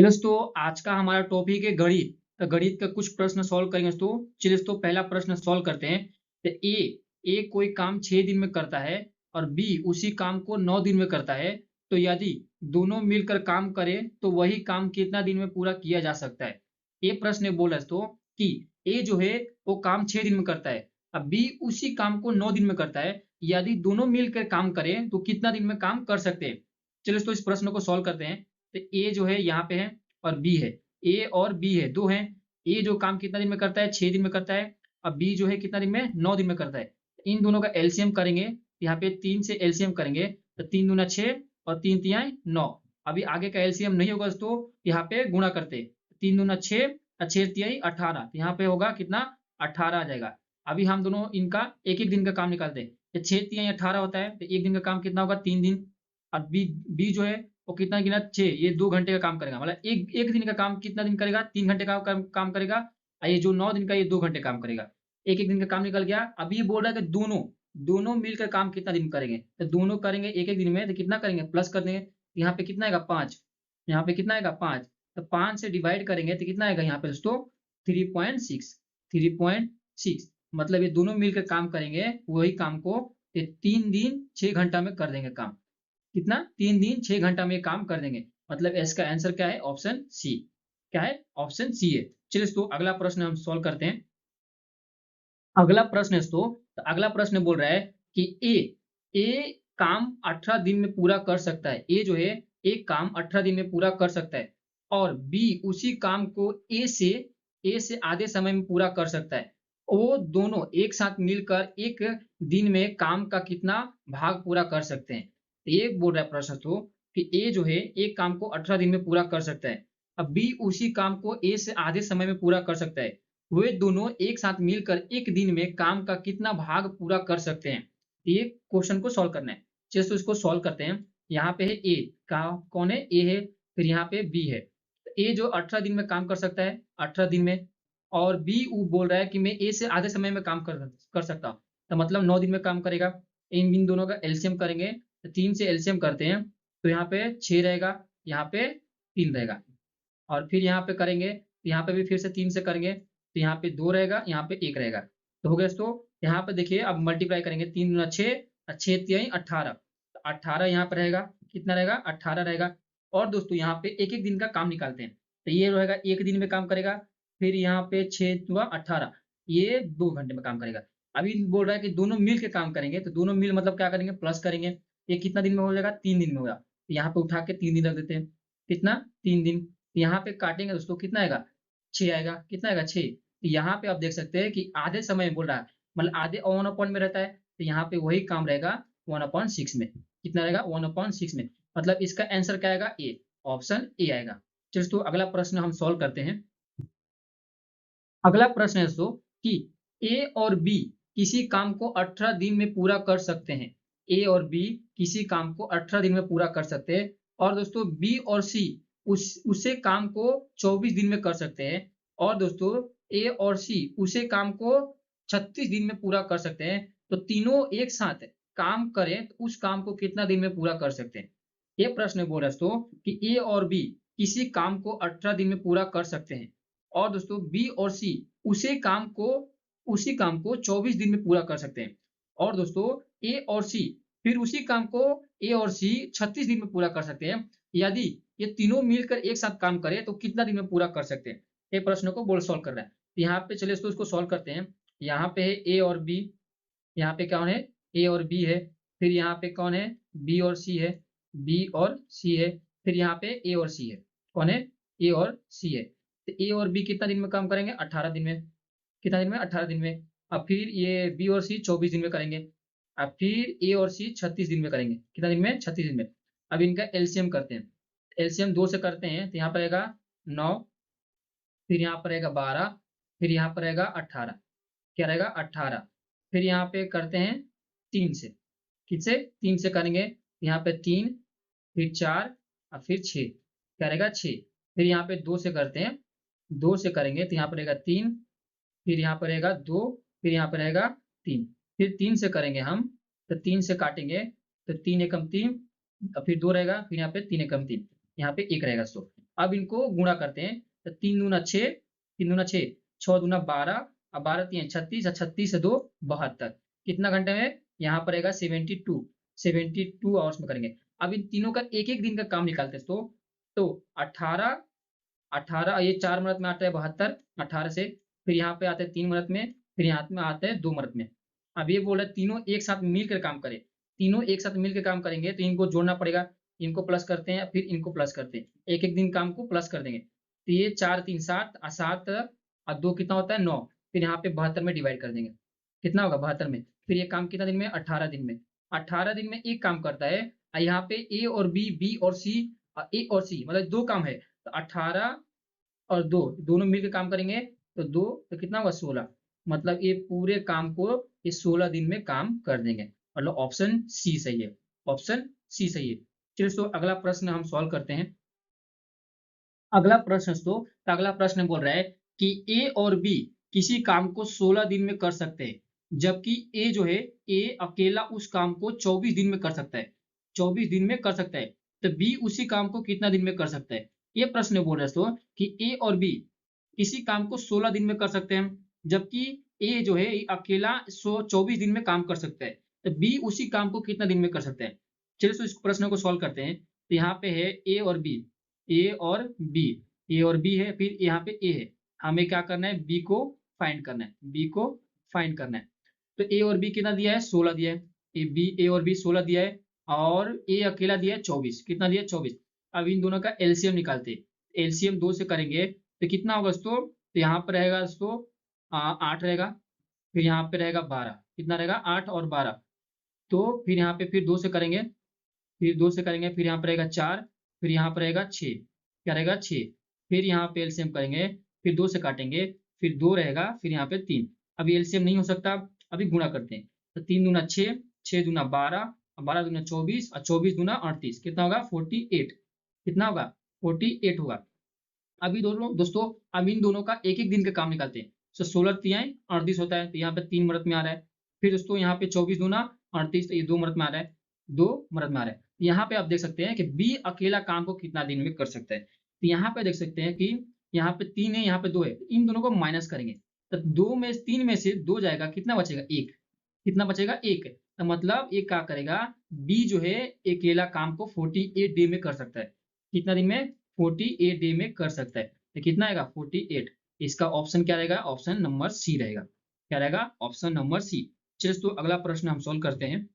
चलिए दोस्तों, आज का हमारा टॉपिक है गणित। तो गणित का कुछ प्रश्न सॉल्व करेंगे दोस्तों। चलिए दोस्तों, पहला प्रश्न सॉल्व करते हैं। तो ए कोई काम 6 दिन में करता है और बी उसी काम को 9 दिन में करता है। तो यदि दोनों मिलकर काम करें तो वही काम कितना दिन में पूरा किया जा सकता है। ये प्रश्न बोल रहा है दोस्तों कि ए जो है वो काम 6 दिन में करता है, अब बी उसी काम को 9 दिन में करता है। यदि दोनों मिलकर काम करें तो कितना दिन में काम कर सकते हैं। चलिए दोस्तों, इस प्रश्न को सॉल्व करते हैं। तो ए जो है यहाँ पे है और बी है। ए और बी है, दो हैं। ए जो काम कितना दिन में करता है, 6 दिन में करता है। अब बी जो है कितना दिन में, 9 दिन में करता है। इन दोनों का एलसीएम करेंगे, यहाँ पे 3 से एलसीएम करेंगे तो 3 दूना 6 और 3 तिहाई 9। अभी आगे का एलसीएम नहीं होगा दोस्तों, यहाँ पे गुणा करते। 3 दूना 6 और 6 तिहाई 18, यहाँ पे होगा कितना, 18 आ जाएगा। अभी हम दोनों इनका एक एक दिन का काम निकालते हैं। 6 तिहाई 18 होता है तो एक दिन का काम कितना होगा, 3 दिन। और बी बी जो है वो कितना गिना, 6, ये 2 घंटे का काम करेगा। मतलब एक एक दिन का काम कितना दिन करेगा, 3 घंटे का काम करेगा। और ये जो 9 दिन का, ये 2 घंटे काम करेगा। एक एक दिन का काम निकल गया। अब ये बोल रहा है कि दोनों दोनों मिलकर काम कितना दिन करेंगे। तो दोनों करेंगे एक एक दिन में तो कितना करेंगे, प्लस कर देंगे। यहाँ पे कितना आएगा, 5। यहाँ पे कितना आएगा, 5। तो 5 से डिवाइड करेंगे तो कितना आएगा यहाँ पे दोस्तों, 3.6। 3.6 मतलब ये दोनों मिलकर काम करेंगे, वही काम को ये 3 दिन 6 घंटा में कर देंगे काम। कितना, 3 दिन 6 घंटा में काम कर देंगे। मतलब इसका आंसर क्या है, ऑप्शन सी। क्या है, ऑप्शन सी है। चलिए दोस्तों, अगला प्रश्न हम सॉल्व करते हैं। अगला प्रश्न है दोस्तों, तो अगला प्रश्न बोल रहा है कि ए काम 18 दिन में पूरा कर सकता है। ए जो है एक काम 18 दिन में पूरा कर सकता है और बी उसी काम को ए से आधे समय में पूरा कर सकता है। वो दोनों एक साथ मिलकर एक दिन में काम का कितना भाग पूरा कर सकते हैं। तो ये बोल रहा है प्रश्न तो कि ए जो है एक काम को 18 दिन में पूरा कर सकता है, अब बी उसी काम को ए से आधे समय में पूरा कर सकता है। वे दोनों एक साथ मिलकर एक दिन में काम का कितना भाग पूरा कर सकते हैं। ये क्वेश्चन को सॉल्व करना है। चलिए तो इसको सॉल्व करते हैं। यहाँ पे है ए, का कौन है, ए है। फिर यहाँ पे बी है। ए जो 18 दिन में काम कर सकता है, 18 दिन में। और बी बोल रहा है कि मैं ए से आधे समय में काम कर सकता हूँ, तो मतलब 9 दिन में काम करेगा। इन दोनों का एलसीएम करेंगे तो 3 से एलसीएम करते हैं तो यहाँ पे 6 रहेगा, यहाँ पे 3 रहेगा। और फिर यहाँ पे करेंगे तो यहाँ पे भी फिर से 3 से करेंगे तो यहाँ पे 2 रहेगा, यहाँ पे 1 रहेगा। तो हो गया दोस्तों। यहाँ पे देखिए, अब मल्टीप्लाई करेंगे, 3 दूना 6 और 6 तिहाई 18। तो 18 यहाँ पे रहेगा, कितना रहेगा, 18 रहेगा। और दोस्तों यहाँ पे एक एक दिन का काम निकालते हैं। तो ये रहेगा एक दिन में काम करेगा। फिर यहाँ पे 6 दुआ 18, ये 2 घंटे में काम करेगा। अभी बोल रहा है कि दोनों मिल के काम करेंगे, तो दोनों मिल मतलब क्या करेंगे, प्लस करेंगे। ये कितना दिन में हो जाएगा, 3 दिन में होगा। तो यहाँ पे उठा के 3 दिन रख देते हैं। कितना, 3 दिन। यहाँ पे काटेंगे दोस्तों, कितना आएगा, 6 आएगा। कितना आएगा, 6। तो यहाँ पे आप देख सकते हैं कि आधे समय में बोल रहा है, मतलब आधे 1/, में रहता है। तो यहाँ पे वही काम रहेगा 1/6 में। कितना रहेगा, 1/6 में। मतलब इसका आंसर क्या आएगा, ए। ऑप्शन ए आएगा। चलिए दोस्तों, अगला प्रश्न हम सॉल्व करते हैं। अगला प्रश्न है दोस्तों कि ए और बी किसी काम को 18 दिन में पूरा कर सकते हैं। ए और बी किसी काम को 18 दिन में पूरा कर सकते हैं। और दोस्तों बी और सी उसे काम को 24 दिन में कर सकते हैं। और दोस्तों ए और सी उसे काम को 36 दिन में पूरा कर सकते हैं। तो तीनों एक साथ काम करें तो उस काम को कितना दिन में पूरा कर सकते हैं। ये प्रश्न बोल रहा है दोस्तों कि ए और बी किसी काम को 18 दिन में पूरा कर सकते हैं। और दोस्तों बी और सी उसी काम को 24 दिन में पूरा कर सकते हैं। और दोस्तों ए और सी फिर उसी काम को ए और सी 36 दिन में पूरा कर सकते हैं। यदि ये तीनों मिलकर एक साथ काम करें तो कितना दिन में पूरा कर सकते हैं। ये प्रश्न को बोल सॉल्व कर रहा है। तो यहाँ पे चलिए इसको सॉल्व करते हैं। यहाँ पे है ए और बी, यहाँ पे कौन है, ए और बी है। फिर यहाँ पे कौन है, बी और सी है। बी और सी है। फिर यहाँ पे ए और सी है। कौन है, ए और सी है। तो ए और बी कितना दिन में काम करेंगे, 18 दिन में। कितना दिन में, 18 दिन में। अब फिर ये बी और सी 24 दिन में करेंगे। अब फिर ए और सी 36 दिन में करेंगे। कितना दिन में, 36 दिन में। अब इनका एलसीएम करते हैं। एलसीएम 2 से करते हैं तो यहाँ पर रहेगा 9, फिर यहाँ पर रहेगा 12, फिर यहाँ पर रहेगा 18। क्या रहेगा, 18। फिर यहाँ पे करते हैं 3 से। किससे, 3 से करेंगे। यहाँ पे 3, फिर 4 और फिर 6। क्या रहेगा, 6। फिर यहाँ पे 2 से करते हैं। 2 से करेंगे तो यहाँ पर रहेगा 3, फिर यहाँ पर रहेगा 2, फिर यहाँ पर रहेगा 3। फिर 3 से करेंगे हम, तो 3 से काटेंगे तो 3 एकम 3 और फिर 2 रहेगा, फिर यहाँ पे 3 एकम 3, यहाँ पे 1 रहेगा दोस्तों। अब इनको गुणा करते हैं, तो 3 दूना 6, 3 दूना 6, 6 दूना 12, अब 12 3 36, और 36 से 2 72। कितना घंटे में? यहाँ पर रहेगा 72 आवर्स में करेंगे। अब इन तीनों का एक-एक दिन का काम निकालते हैं दोस्तों। तो 18 18 ये 4 मिनट में आता है 72, 18 से, फिर यहाँ पे आते हैं 3 मिनट में, फिर यहाँ में आते हैं 2 मिनट में। अब ये बोल रहा है तीनों एक साथ मिलकर काम करें। तीनों एक साथ मिलकर काम करेंगे तो इनको जोड़ना पड़ेगा। इनको प्लस करते हैं, फिर इनको प्लस करते हैं। एक-एक दिन काम को प्लस कर देंगे। तो ये 4 3 7, 7 और 2 कितना होता है 9। फिर यहाँ पे 72 में डिवाइड कर देंगे। कितना होगा 72 में? फिर ये काम कितना दिन में? 18 दिन में। 18 दिन में एक काम करता है। यहाँ पे ए और बी, बी और सी, ए और सी मतलब 2 काम है। तो 18 और 2 दोनों मिलकर काम करेंगे, तो 2 तो कितना होगा 16। मतलब ये पूरे काम को ये 16 दिन में काम कर देंगे। मतलब ऑप्शन सी सही है। ऑप्शन सी सही है। चलिए दोस्तों अगला प्रश्न हम सॉल्व करते हैं। अगला प्रश्न दोस्तों, तो अगला प्रश्न बोल रहा है कि ए और बी किसी काम को 16 दिन में कर सकते हैं, जबकि ए जो है, ए अकेला उस काम को 24 दिन में कर सकता है। 24 दिन में कर सकता है, तो बी उसी काम को कितना दिन में कर सकता है? ये प्रश्न बोल रहा है दोस्तों कि ए और बी किसी काम को 16 दिन में कर सकते हैं, जबकि ए जो है ये अकेला 24 दिन में काम कर सकता है, तो बी उसी काम को कितना दिन में कर सकता है? चलिए तो इस प्रश्न को सॉल्व करते हैं। तो यहाँ पे है ए और बी, ए और बी, ए और बी है, फिर यहाँ पे ए है। हमें क्या करना है? बी को फाइंड करना है, बी को फाइंड करना है। तो ए और बी कितना दिया है? 16 दिया है। ए और बी 16 दिया है, और ए अकेला दिया है 24। कितना दिया है? 24। अब इन दोनों का एलसीएम निकालते हैं। एलसीएम 2 से करेंगे तो कितना होगा दोस्तों? तो यहाँ पर रहेगा दोस्तों 8 रहेगा, फिर यहाँ पे रहेगा 12। कितना रहेगा? 8 और 12। तो फिर यहाँ पे फिर 2 से करेंगे, फिर 2 से करेंगे, फिर यहाँ पर रहेगा 4, फिर यहाँ पर रहेगा 6। क्या रहेगा? 6। फिर यहाँ पे एलसीएम करेंगे, फिर 2 से काटेंगे, फिर 2 रहेगा, फिर यहाँ पे 3। अभी एलसीएम नहीं हो सकता, अभी गुणा करते हैं। तो 3 दूना 6, 6 दूना 12, और 12 दूना 24, और 24 दूना 38। कितना होगा? 48। कितना होगा? 48 होगा। अभी दोनों दोस्तों, अब इन दोनों का एक-एक दिन का काम निकालते हैं। तो 16 तियाएं 38 होता है, तो यहाँ पे 3 मिनट में आ रहा है। फिर दोस्तों यहाँ पे 24 दूना 38, तो ये 2 मिनट में आ रहा है, 2 मिनट में आ रहा है। यहाँ पे आप देख सकते हैं कि बी अकेला काम को कितना दिन में कर सकता है। तो यहाँ पे देख सकते हैं कि यहाँ पे 3 है, यहाँ पे 2 है, इन दोनों को माइनस करेंगे। तो 3 में से 2 जाएगा, कितना बचेगा? 1। कितना बचेगा? 1। तो मतलब ये क्या करेगा? बी जो है अकेला काम को 48 डे में कर सकता है। कितना दिन में? 48 डे में कर सकता है। तो कितना आएगा? 48। इसका ऑप्शन क्या रहेगा? ऑप्शन नंबर सी रहेगा। क्या रहेगा? Option number C. चलिए तो अगला प्रश्न हम सॉल्व करते हैं।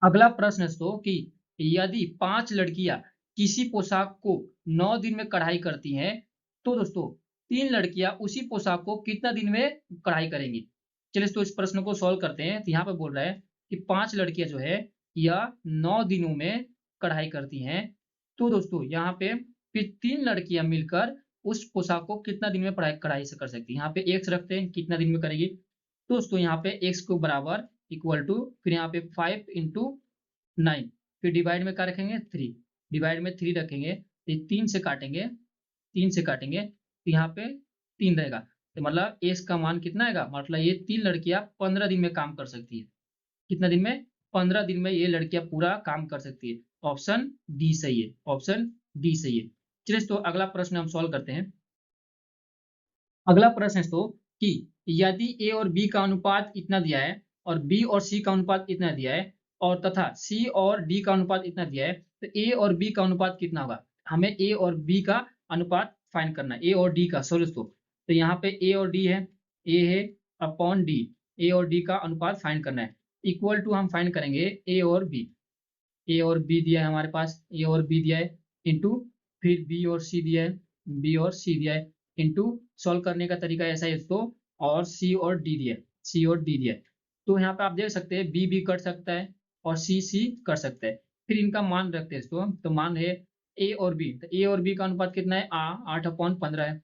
अगला प्रश्न है दोस्तों कि यदि 5 लड़कियां किसी पोशाक को 9 दिन में कढ़ाई करती हैं, तो दोस्तों 3 लड़कियां उसी पोशाक को कितना दिन में कढ़ाई करेंगी? चलिए तो इस प्रश्न को सॉल्व करते हैं। तो यहाँ पे बोल रहा है कि 5 लड़कियां जो है यह 9 दिनों में कढ़ाई करती हैं। तो दोस्तों यहाँ पे फिर 3 लड़कियां मिलकर उस पोशाक को कितना दिन में कढ़ाई से कर सकती हैं? यहाँ पे एक्स रखते हैं, कितना दिन में करेगी? तो दोस्तों यहाँ पे एक्स को बराबर इक्वल टू, फिर यहाँ पे 5 इंटू 9, फिर डिवाइड में क्या रखेंगे? 3। डिवाइड में 3 रखेंगे, तो ये 3 से काटेंगे, 3 से काटेंगे, तो यहाँ पे 3 रहेगा। तो मतलब एक्स का मान कितना आएगा? मतलब ये 3 लड़कियां 15 दिन में काम कर सकती है। कितना दिन में? 15 दिन में ये लड़कियां पूरा काम कर सकती है। ऑप्शन डी सही है। ऑप्शन डी सही है। चलिए तो अगला प्रश्न हम सॉल्व करते हैं। अगला प्रश्न है तो कि यदि ए और बी का अनुपात इतना दिया है, और बी और सी का अनुपात इतना दिया है, और तथा सी और डी का अनुपात इतना दिया है, तो ए और बी का अनुपात कितना होगा? हमें ए और बी का अनुपात फाइंड करना है, ए और डी का। सॉरी दोस्तों, तो यहाँ पे ए और डी है, ए है अपॉन डी, ए और डी का अनुपात फाइंड करना है। इक्वल टू हम फाइंड करेंगे ए और बी। ए और बी दिया है हमारे पास, ए और बी दिया है, इंटू फिर बी और सी दिया है, बी और सी दिया है, इंटू सॉल्व करने का तरीका ऐसा है इसको, और सी और डी दिया है, सी और डी दिया है। तो यहाँ पे आप देख सकते हैं बी कट सकता है, और सी कर सकता है। फिर इनका मान रखते हैं इसको, तो मान है ए और बी, तो ए और बी का अनुपात कितना है? 8/15 है,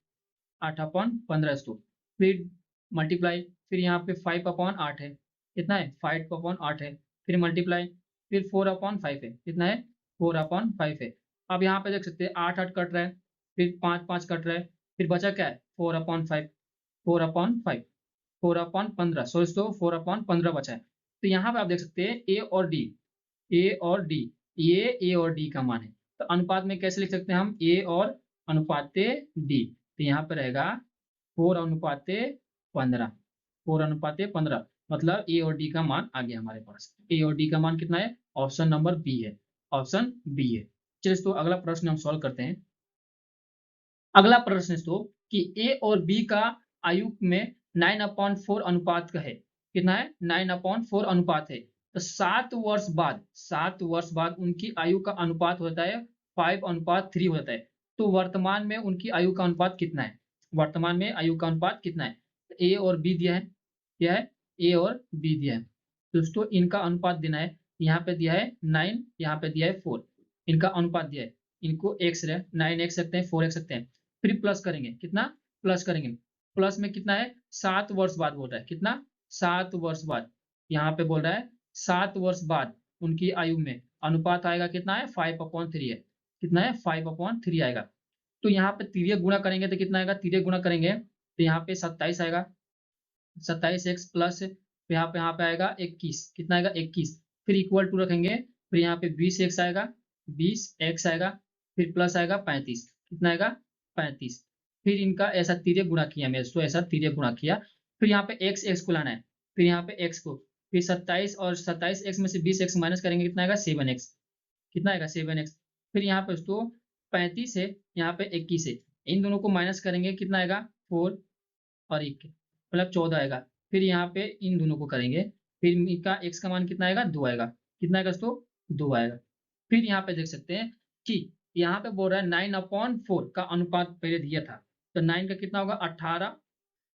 8/15 इसको। फिर मल्टीप्लाई, फिर यहाँ पे 5/8 है, कितना है? 5/8 है। फिर मल्टीप्लाई, फिर 4/5 है, कितना है? 4/5 है। अब यहाँ पे देख सकते हैं 8 कट रहा है, फिर 5 कट रहा है, फिर बचा क्या है? 4/5, 4/5, 4/15, सो इसको 4/15 बचा है। तो यहाँ पे आप देख सकते हैं ए और डी, ए और डी, ये ए और डी का मान है। तो अनुपात में कैसे लिख सकते हैं हम, ए और अनुपाते डी। तो यहाँ पे रहेगा 4:15, 4:15, मतलब ए और डी का मान आ गया हमारे पास। ए और डी का मान कितना है, ऑप्शन नंबर बी है, ऑप्शन बी है। चलिए तो अगला प्रश्न हम सॉल्व करते हैं। अगला प्रश्न तो कि ए और बी का आयु में 9/4 अनुपात का है। कितना है, 9/4 अनुपात है। तो 7 वर्ष बाद उनकी आयु का अनुपात होता है 5:3 होता है। तो वर्तमान में उनकी आयु का अनुपात कितना है, वर्तमान में आयु का अनुपात कितना है। तो ए और बी दिया है, क्या है, ए और बी दिया है। दोस्तों इनका अनुपात देना है, यहाँ पे दिया है 9, यहाँ पे दिया है 4। इनका अनुपात दिया है, इनको x 9x सकते हैं, 4x सकते हैं। फिर प्लस करेंगे, कितना प्लस करेंगे, प्लस में कितना है, 7 वर्ष बाद बोल रहा है, कितना 7 वर्ष बाद। यहाँ पे बोल रहा है 7 वर्ष बाद उनकी आयु में अनुपात आएगा, कितना है 5/3 है, कितना है 5/3 आएगा। तो यहाँ पे तिर्यक गुणा करेंगे तो कितना आएगा, तिर्यक गुणा करेंगे तो यहाँ पे 27 आएगा, 27x प्लस यहाँ पे आएगा 21, कितना आएगा 21। फिर इक्वल टू रखेंगे, फिर यहाँ पे 20x आएगा, 20x आएगा, फिर प्लस आएगा 35, कितना आएगा 35। फिर इनका ऐसा तिर्यक गुणा किया, मैं इसको ऐसा तिर्यक गुणा किया। फिर यहाँ पे x को लाना है, फिर यहाँ पे x को, फिर 27 और 27x में से 20x माइनस करेंगे, कितना आएगा 7x, कितना आएगा 7x। फिर यहाँ पे दोस्तों 35 है, यहाँ पे 21 है, इन दोनों को माइनस करेंगे, कितना आएगा 4 और 1, मतलब 14 आएगा। फिर यहाँ पे इन दोनों को करेंगे, फिर इनका x का मान कितना आएगा 2 आएगा, कितना आएगा दोस्तों 2 आएगा। फिर यहाँ पे देख सकते हैं कि यहाँ पे बोल रहा है 9/4 का अनुपात पहले दिया था, तो 9 का कितना होगा 18,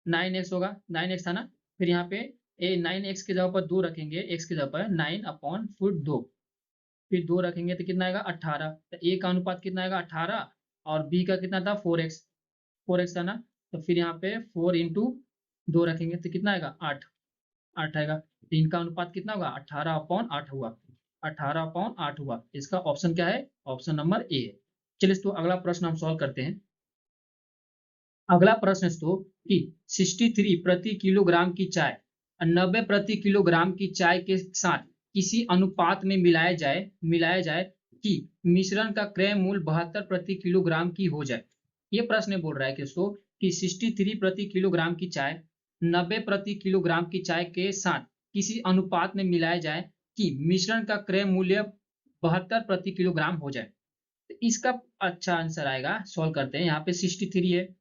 9x होगा, 9x था ना। फिर यहाँ पे 9x की जगह पर 2 रखेंगे, x की जगह पर 9/2, फिर 2 रखेंगे तो कितना आएगा 18। तो a का अनुपात कितना आएगा 18 और b का कितना था 4x, 4x था ना। तो फिर यहाँ पे 4 × 2 रखेंगे तो कितना आएगा 8, 8 आएगा। तो इनका अनुपात कितना होगा 18/8 हुआ, 18/8 हुआ। इसका ऑप्शन क्या है, ऑप्शन नंबर ए है। चलिए तो अगला प्रश्न हम सॉल्व करते हैं। अगला प्रश्न तो कि 63 प्रति किलोग्राम की चाय 90 प्रति किलोग्राम की चाय के साथ किसी अनुपात में मिलाया जाए कि मिश्रण का क्रय मूल्य 72 प्रति किलोग्राम की हो जाए। ये प्रश्न बोल रहा है दोस्तों कि 63 प्रति किलोग्राम की चाय 90 प्रति किलोग्राम की चाय के साथ किसी अनुपात में मिलाया जाए कि मिश्रण का क्रय मूल्य 72 प्रति किलोग्राम हो जाए। तो इसका अच्छा आंसर आएगा, सॉल्व करते हैं। यहाँ पे 63 है,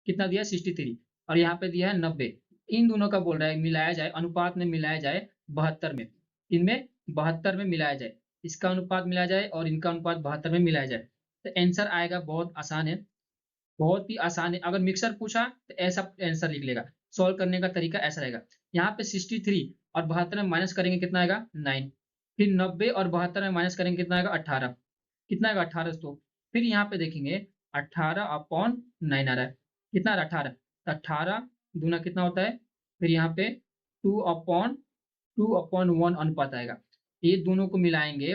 कितना दिया 63 और यहाँ पे दिया है 90। इन दोनों का बोल रहा है मिलाया जाए, अनुपात में मिलाया जाए 72 में, इनमें 72 में मिलाया जाए, इसका अनुपात मिलाया जाए और इनका अनुपात 72 में मिलाया जाए। तो आंसर आएगा, बहुत आसान है, बहुत ही आसान है। अगर मिक्सर पूछा तो ऐसा आंसर लिख लेगा। सॉल्व करने का तरीका ऐसा रहेगा, यहाँ पे 63 और 72 में माइनस करेंगे, कितना आएगा 9। फिर 90 और 72 में माइनस करेंगे, कितना आएगा 18, कितना आएगा 18 दोस्तों। फिर यहाँ पे देखेंगे 18/9 आ रहा है, कितना 18, 18 दूना कितना होता है, फिर यहाँ पे 2/1 अनुपात आएगा। ये दोनों को मिलाएंगे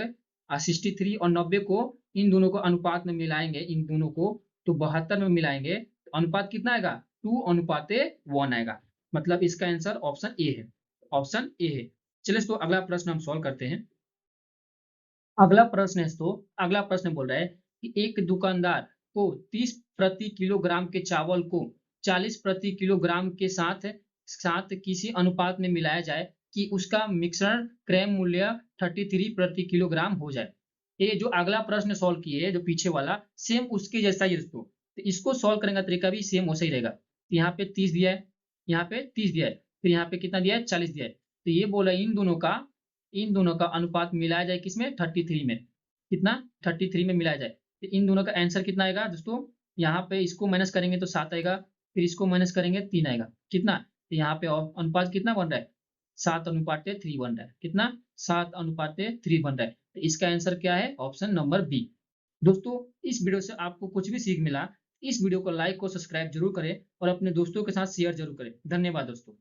63 और 90 को, इन दोनों को अनुपात में मिलाएंगे, इन दोनों को तो 72 में मिलाएंगे तो अनुपात कितना आएगा 2:1 आएगा। मतलब इसका आंसर ऑप्शन ए है, ऑप्शन ए है। चलिए तो अगला प्रश्न हम सॉल्व करते हैं। अगला प्रश्न बोल रहा है कि एक दुकानदार को 30 प्रति किलोग्राम के चावल को 40 प्रति किलोग्राम के साथ साथ किसी अनुपात में मिलाया जाए कि उसका मिश्रण क्रय मूल्य 33 प्रति किलोग्राम हो जाए। ये जो अगला प्रश्न सॉल्व किए, जो पीछे वाला सेम उसके जैसा ही दोस्तों, तो इसको सॉल्व करने का तरीका भी सेम वैसा ही रहेगा। यहाँ पे 30 दिया है, यहाँ पे 30 दिया है, फिर यहाँ पे कितना दिया है 40 दिया है। तो ये बोला इन दोनों का अनुपात मिलाया जाए किसमें 33 में, कितना 33 में मिलाया जाए। तो इन दोनों का आंसर कितना आएगा दोस्तों, यहाँ पे इसको माइनस करेंगे तो 7 आएगा, फिर इसको माइनस करेंगे 3 आएगा, कितना, तो यहाँ पे अनुपात कितना बन रहा है 7/3 बन रहा है, कितना 7/3 बन रहा है। तो इसका आंसर क्या है, ऑप्शन नंबर बी। दोस्तों इस वीडियो से आपको कुछ भी सीख मिला, इस वीडियो को लाइक और सब्सक्राइब जरूर करें और अपने दोस्तों के साथ शेयर जरूर करें। धन्यवाद दोस्तों।